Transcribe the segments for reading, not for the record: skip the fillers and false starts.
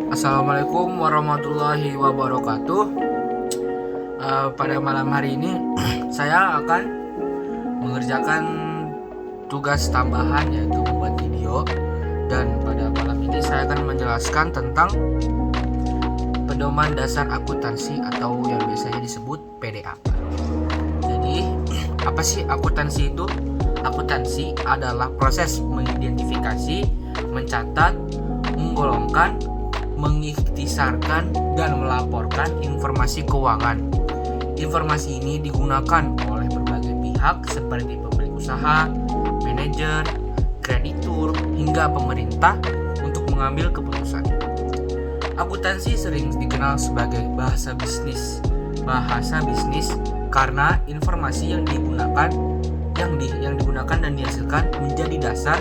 Assalamualaikum warahmatullahi wabarakatuh. Pada malam hari ini saya akan mengerjakan tugas tambahan, yaitu membuat video. Dan pada malam ini saya akan menjelaskan tentang pedoman dasar akuntansi atau yang biasanya disebut PDA. Jadi apa sih akuntansi itu? Akuntansi adalah proses mengidentifikasi, mencatat, menggolongkan, mengikhtisarkan, dan melaporkan informasi keuangan. Informasi ini digunakan oleh berbagai pihak seperti pemilik usaha, manajer, kreditur, hingga pemerintah untuk mengambil keputusan. Akuntansi sering dikenal sebagai bahasa bisnis karena informasi yang digunakan dan dihasilkan menjadi dasar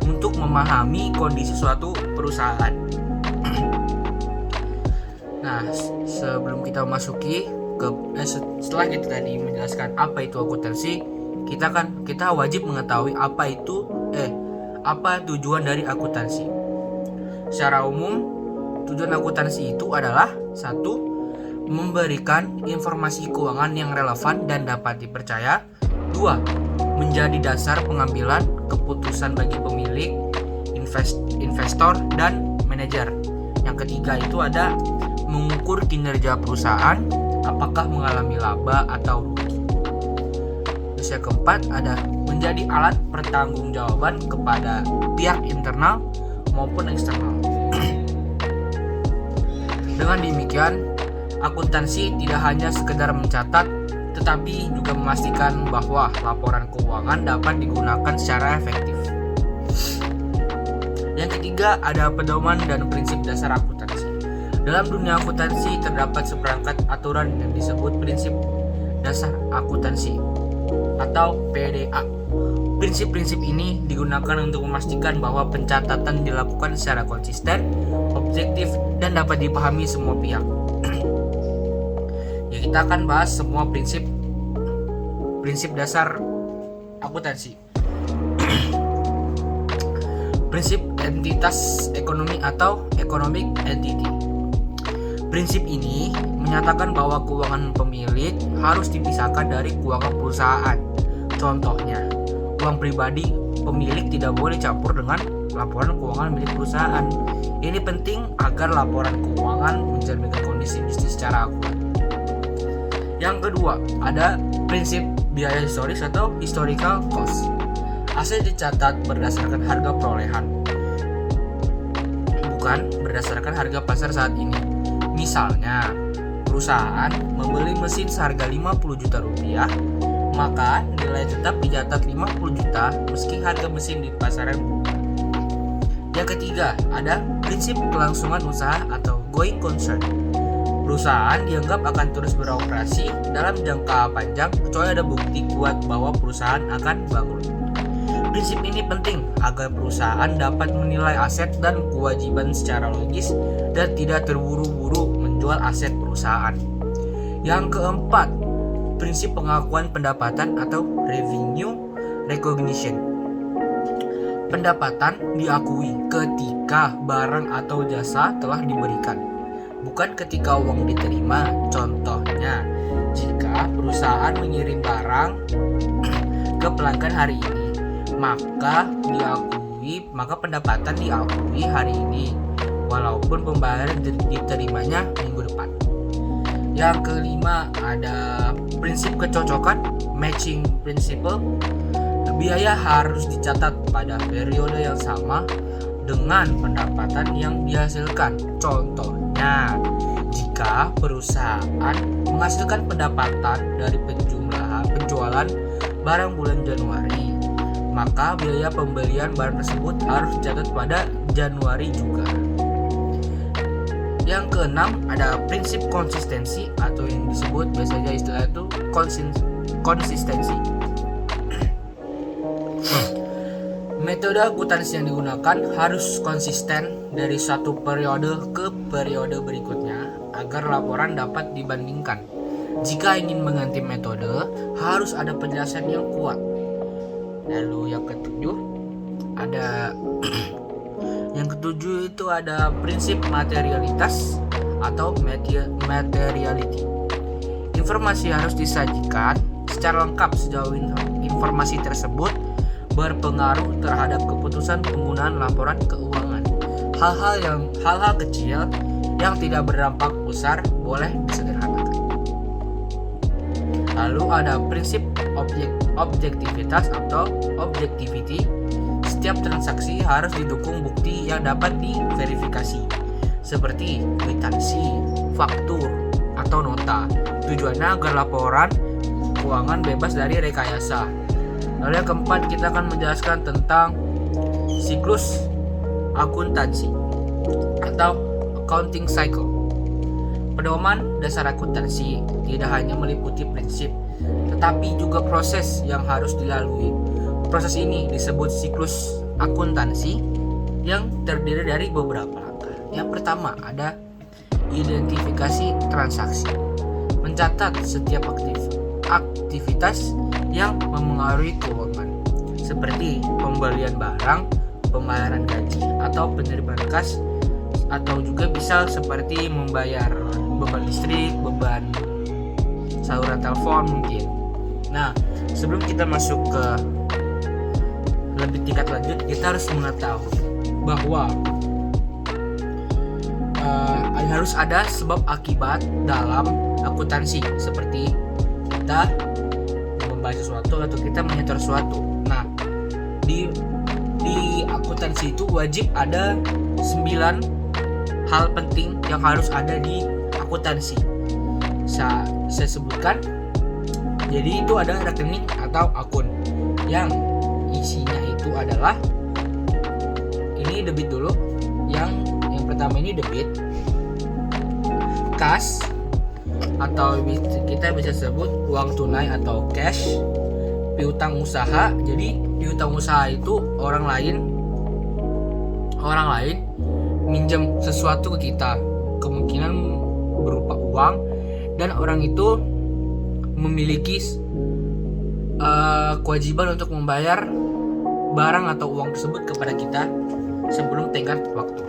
untuk memahami kondisi suatu perusahaan. Nah, sebelum kita masuki setelah kita tadi menjelaskan apa itu akuntansi, kita wajib mengetahui apa tujuan dari akuntansi. Secara umum, tujuan akuntansi itu adalah 1. Memberikan informasi keuangan yang relevan dan dapat dipercaya. 2. Menjadi dasar pengambilan keputusan bagi pemilik, investor, dan manajer. Yang ketiga itu ada mengukur kinerja perusahaan, apakah mengalami laba atau rugi. Terus yang keempat ada menjadi alat pertanggungjawaban kepada pihak internal maupun eksternal. Dengan demikian, akuntansi tidak hanya sekedar mencatat, tetapi juga memastikan bahwa laporan keuangan dapat digunakan secara efektif. Yang ketiga ada pedoman dan prinsip dasar akuntansi. Dalam dunia akuntansi terdapat seperangkat aturan yang disebut prinsip dasar akuntansi atau PDA. Prinsip-prinsip ini digunakan untuk memastikan bahwa pencatatan dilakukan secara konsisten, objektif, dan dapat dipahami semua pihak. Ya, kita akan bahas semua prinsip dasar akuntansi. Prinsip entitas ekonomi atau economic entity. Prinsip ini menyatakan bahwa keuangan pemilik harus dipisahkan dari keuangan perusahaan. Contohnya, uang pribadi pemilik tidak boleh campur dengan laporan keuangan milik perusahaan. Ini penting agar laporan keuangan mencerminkan kondisi bisnis secara akurat. Yang kedua, ada prinsip biaya historis atau historical cost. Aset dicatat berdasarkan harga perolehan, bukan berdasarkan harga pasar saat ini. Misalnya, perusahaan membeli mesin seharga 50 juta rupiah, maka nilai tetap dicatat 50 juta meski harga mesin di pasaran berubah. Yang ketiga, ada prinsip kelangsungan usaha atau going concern. Perusahaan dianggap akan terus beroperasi dalam jangka panjang kecuali ada bukti kuat bahwa perusahaan akan bangkrut. Prinsip ini penting agar perusahaan dapat menilai aset dan kewajiban secara logis dan tidak terburu-buru menjual aset perusahaan. Yang keempat, prinsip pengakuan pendapatan atau revenue recognition. Pendapatan diakui ketika barang atau jasa telah diberikan, bukan ketika uang diterima. Contohnya, jika perusahaan mengirim barang ke pelanggan hari ini, maka pendapatan diakui hari ini, walaupun pembayaran diterimanya minggu depan. Yang kelima ada prinsip kecocokan, matching principle. Biaya harus dicatat pada periode yang sama dengan pendapatan yang dihasilkan. Contohnya, jika perusahaan menghasilkan pendapatan dari penjualan barang bulan Januari, maka biaya pembelian barang tersebut harus dicatat pada Januari juga. Yang keenam ada prinsip konsistensi atau yang disebut biasanya istilah itu konsistensi. Metode akuntansi yang digunakan harus konsisten dari satu periode ke periode berikutnya agar laporan dapat dibandingkan. Jika ingin mengganti metode, harus ada penjelasan yang kuat. Lalu yang ketujuh ada Yang ketujuh itu ada prinsip materialitas atau materiality. Informasi harus disajikan secara lengkap sejauh informasi tersebut berpengaruh terhadap keputusan penggunaan laporan keuangan. Hal-hal kecil yang tidak berdampak besar boleh disederhanakan. Lalu ada prinsip objektivitas atau objectivity. Setiap transaksi harus didukung bukti yang dapat diverifikasi, seperti kwitansi, faktur, atau nota. Tujuannya agar laporan keuangan bebas dari rekayasa. Lalu yang keempat, kita akan menjelaskan tentang siklus akuntansi atau accounting cycle. Pedoman dasar akuntansi tidak hanya meliputi prinsip, tetapi juga proses yang harus dilalui. Proses ini disebut siklus akuntansi yang terdiri dari beberapa langkah. Yang pertama ada identifikasi transaksi. Mencatat setiap aktivitas yang mempengaruhi keuangan, seperti pembelian barang, pembayaran gaji, atau penerimaan kas, atau juga bisa seperti membayar beban listrik, beban saluran telepon mungkin. Nah, sebelum kita masuk ke lebih tingkat lanjut, kita harus mengetahui bahwa harus ada sebab akibat dalam akuntansi, seperti kita membaca sesuatu atau kita menyetor sesuatu. Nah, di akuntansi itu wajib ada 9 hal penting yang harus ada di akuntansi. Saya sebutkan. Jadi itu ada rekening atau akun yang isinya itu adalah, ini debit dulu. Yang pertama ini debit, kas atau kita bisa sebut uang tunai atau cash, piutang usaha. Jadi piutang usaha itu orang lain minjem sesuatu ke kita, kemungkinan berupa uang, dan orang itu memiliki kewajiban untuk membayar barang atau uang tersebut kepada kita sebelum tenggat waktu.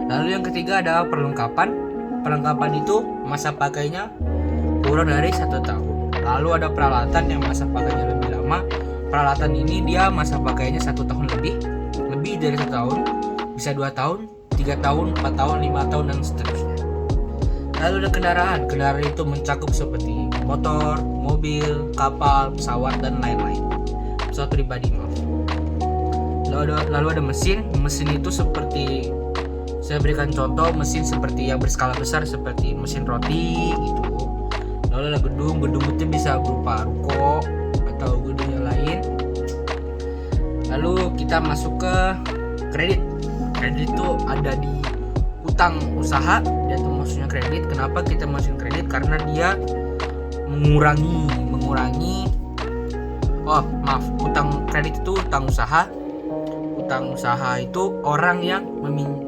Lalu yang ketiga ada perlengkapan. Perlengkapan itu masa pakainya kurang dari 1 tahun. Lalu ada peralatan yang masa pakainya lebih lama. Peralatan ini dia masa pakainya 1 tahun lebih dari 1 tahun, bisa 2 tahun, 3 tahun, 4 tahun, 5 tahun, dan seterusnya. Lalu ada kendaraan. Kendaraan itu mencakup seperti motor, mobil, kapal, pesawat, dan lain-lain. Pesawat pribadi, maaf. Lalu ada mesin. Mesin itu seperti, saya berikan contoh, mesin seperti yang berskala besar seperti mesin roti gitu. Lalu ada gedung. Gedung itu bisa berupa ruko atau gedung yang lain. Lalu kita masuk ke kredit. Kredit itu ada di utang usaha, dia tuh maksudnya kredit. Kenapa kita masukin kredit? Karena dia mengurangi utang kredit itu utang usaha. Utang usaha itu orang yang meminjam.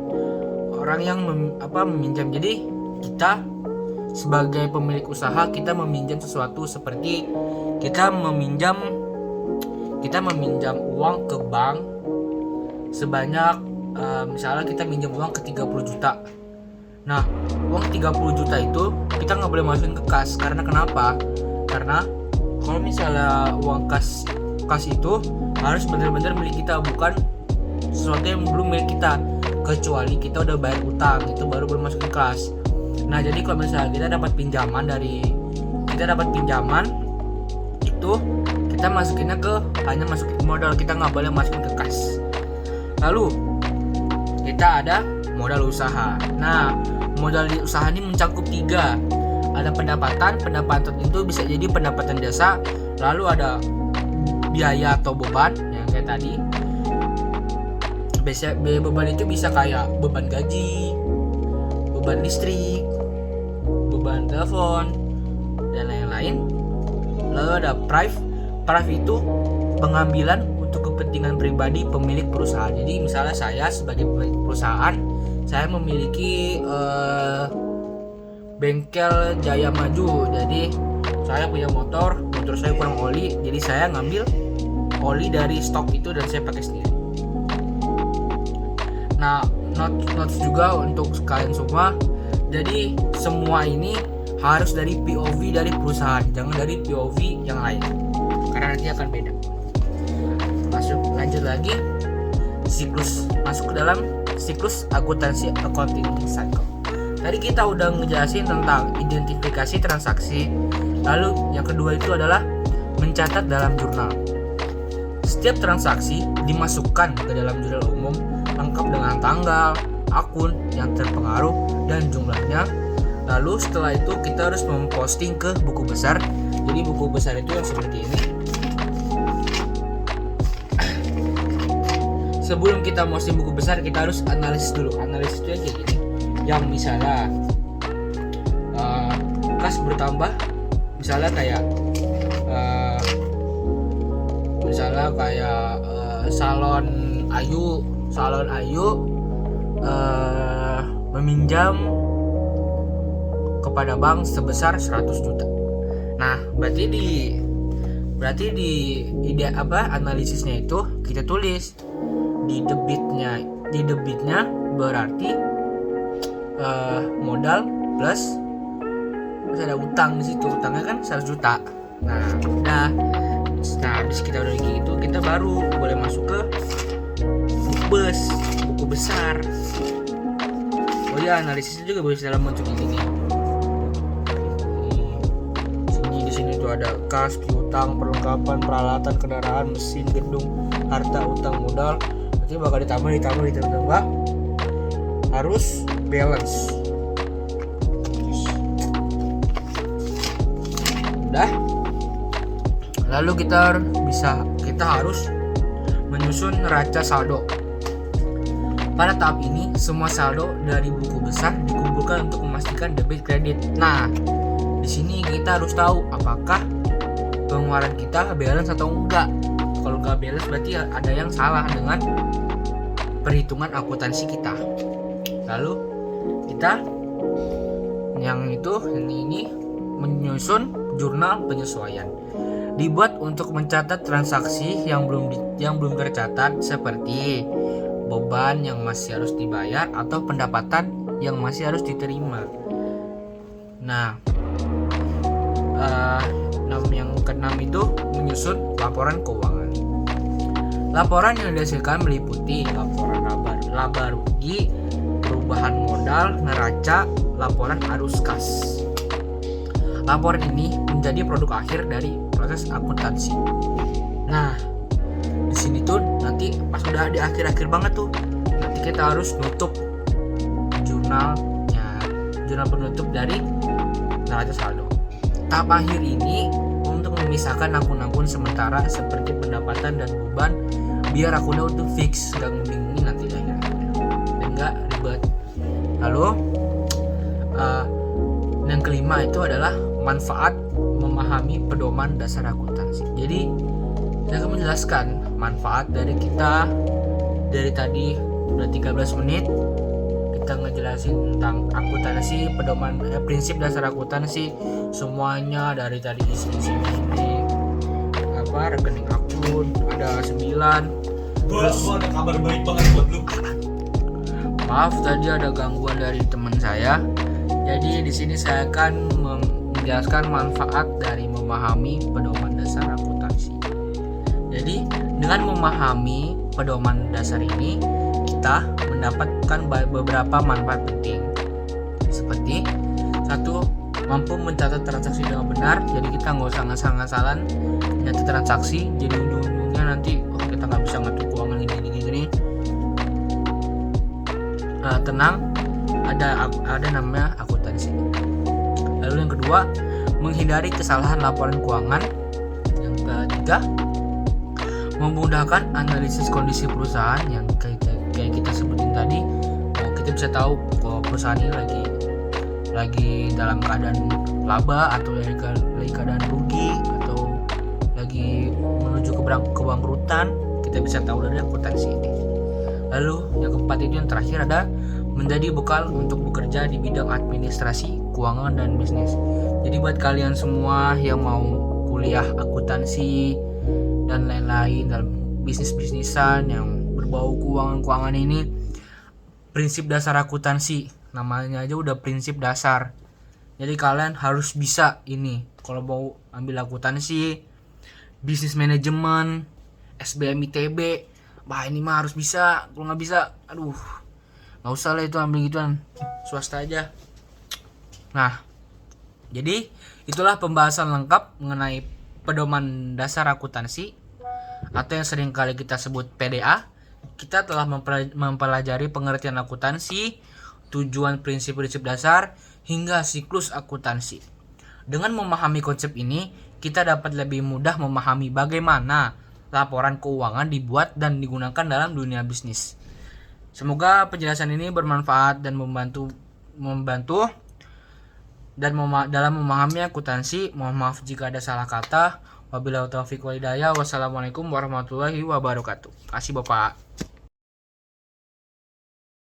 Jadi kita sebagai pemilik usaha, kita meminjam sesuatu, seperti kita meminjam uang ke bank sebanyak misalnya kita minjam uang ke 30 juta. Nah, uang 30 juta itu kita nggak boleh masukin ke kas. Karena kenapa? Karena kalau misalnya uang kas itu harus benar-benar milik kita, bukan sesuatu yang belum milik kita. Kecuali kita udah bayar utang, itu baru boleh masukin kas. Nah, jadi kalau misalnya kita dapat pinjaman itu kita masukinnya hanya masukin ke modal, kita nggak boleh masukin ke kas. Lalu kita ada modal usaha. Nah, modal usaha ini mencakup 3. Ada pendapatan itu bisa jadi pendapatan jasa. Lalu ada biaya atau beban yang kayak tadi. Beban itu bisa kayak beban gaji, beban listrik, beban telepon, dan lain-lain. Lalu ada prive itu pengambilan untuk kepentingan pribadi pemilik perusahaan. Jadi misalnya saya sebagai pemilik perusahaan, saya memiliki bengkel Jaya Maju. Jadi saya punya motor saya kurang oli, jadi saya ngambil oli dari stok itu dan saya pakai sendiri. Nah, notes juga untuk kalian semua. Jadi semua ini harus dari POV dari perusahaan, jangan dari POV yang lain, karena nanti akan beda. Lanjut lagi, masuk ke dalam siklus akuntansi accounting cycle. Tadi kita udah ngejelasin tentang identifikasi transaksi. Lalu yang kedua itu adalah mencatat dalam jurnal. Setiap transaksi dimasukkan ke dalam jurnal umum lengkap dengan tanggal, akun yang terpengaruh, dan jumlahnya. Lalu setelah itu kita harus memposting ke buku besar. Jadi buku besar itu yang seperti ini. Sebelum kita posting buku besar, kita harus analisis dulu. Analisis itu kayak gini. Yang misalnya kas bertambah, misalnya kayak salon Ayu meminjam kepada bank sebesar 100 juta. Nah, berarti di ide analisisnya itu kita tulis di debitnya berarti modal plus ada utang di situ. Utangnya kan 100 juta. Nah, habis kita udah gitu, kita baru boleh masuk ke buku besar. Oh ya, analisisnya juga bisa dalam bentuk ini nih. Di sini tuh ada kas, piutang, perlengkapan, peralatan, kendaraan, mesin, gedung, harta, utang, modal. Nanti bakal ditambah. Harus balance. Udah. Lalu kita harus menyusun neraca saldo. Pada tahap ini, semua saldo dari buku besar dikumpulkan untuk memastikan debit kredit. Nah, di sini kita harus tahu apakah pengeluaran kita balance atau enggak. Kalau enggak balance berarti ada yang salah dengan perhitungan akuntansi kita. Lalu kita ini menyusun jurnal penyesuaian. Dibuat untuk mencatat transaksi yang belum tercatat, seperti beban yang masih harus dibayar atau pendapatan yang masih harus diterima. Nah, yang keenam itu menyusun laporan keuangan. Laporan yang dihasilkan meliputi laporan laba rugi, perubahan modal, neraca, laporan arus kas. Laporan ini menjadi produk akhir dari proses akuntansi. Nah, di sini tuh nanti pas udah di akhir-akhir banget tuh, nanti kita harus nutup jurnal penutup dari neraca saldo. Tahap akhir ini untuk memisahkan akun-akun sementara seperti pendapatan dan beban, biar akunnya udah fix, gak ngebingungin nanti akhir-akhirnya dan gak ribet. Lalu yang kelima itu adalah manfaat memahami pedoman dasar akuntansi. Jadi saya akan menjelaskan manfaat dari tadi udah 13 menit kita ngejelasin tentang akuntansi, pedoman prinsip dasar akuntansi semuanya dari tadi isi ini rekening akun ada 9. Terus ada kabar baik banget buat lu. Maaf tadi ada gangguan dari teman saya. Jadi di sini saya akan menjelaskan manfaat dari memahami pedoman dasar akuntansi. Jadi dengan memahami pedoman dasar ini kita mendapatkan beberapa manfaat penting, seperti 1. Mampu mencatat transaksi dengan benar. Jadi kita nggak usah ngasal-ngasalan nyatet transaksi, jadi ujung-ujungnya nanti kita nggak bisa ngatur keuangan gini. Tenang, ada namanya akuntansi. Lalu yang kedua, menghindari kesalahan laporan keuangan. Yang ketiga, memudahkan analisis kondisi perusahaan yang kayak kita sebutin tadi. Kita bisa tahu kalau perusahaan ini lagi dalam keadaan laba atau lagi keadaan rugi atau lagi menuju ke kebangkrutan. Kita bisa tahu dari akuntansi ini. Lalu yang keempat itu yang terakhir ada menjadi bekal untuk bekerja di bidang administrasi, keuangan, dan bisnis. Jadi buat kalian semua yang mau kuliah akuntansi dan lain-lain dalam bisnis-bisnisan yang berbau keuangan ini, prinsip dasar akuntansi. Namanya aja udah prinsip dasar. Jadi kalian harus bisa ini kalau mau ambil akuntansi, bisnis manajemen, SBM ITB. Bah ini mah harus bisa. Kalau nggak bisa, aduh, nggak usah lah itu ambil gituan, swasta aja. Nah, jadi itulah pembahasan lengkap mengenai pedoman dasar akuntansi atau yang sering kali kita sebut PDA. Kita telah mempelajari pengertian akuntansi, tujuan prinsip-prinsip dasar, hingga siklus akuntansi. Dengan memahami konsep ini, kita dapat lebih mudah memahami bagaimana laporan keuangan dibuat dan digunakan dalam dunia bisnis. Semoga penjelasan ini bermanfaat dan membantu dan dalam memahami akuntansi. Mohon maaf jika ada salah kata. Wabillahi taufiq wal hidayah. Wassalamualaikum warahmatullahi wabarakatuh. Kasih Bapak.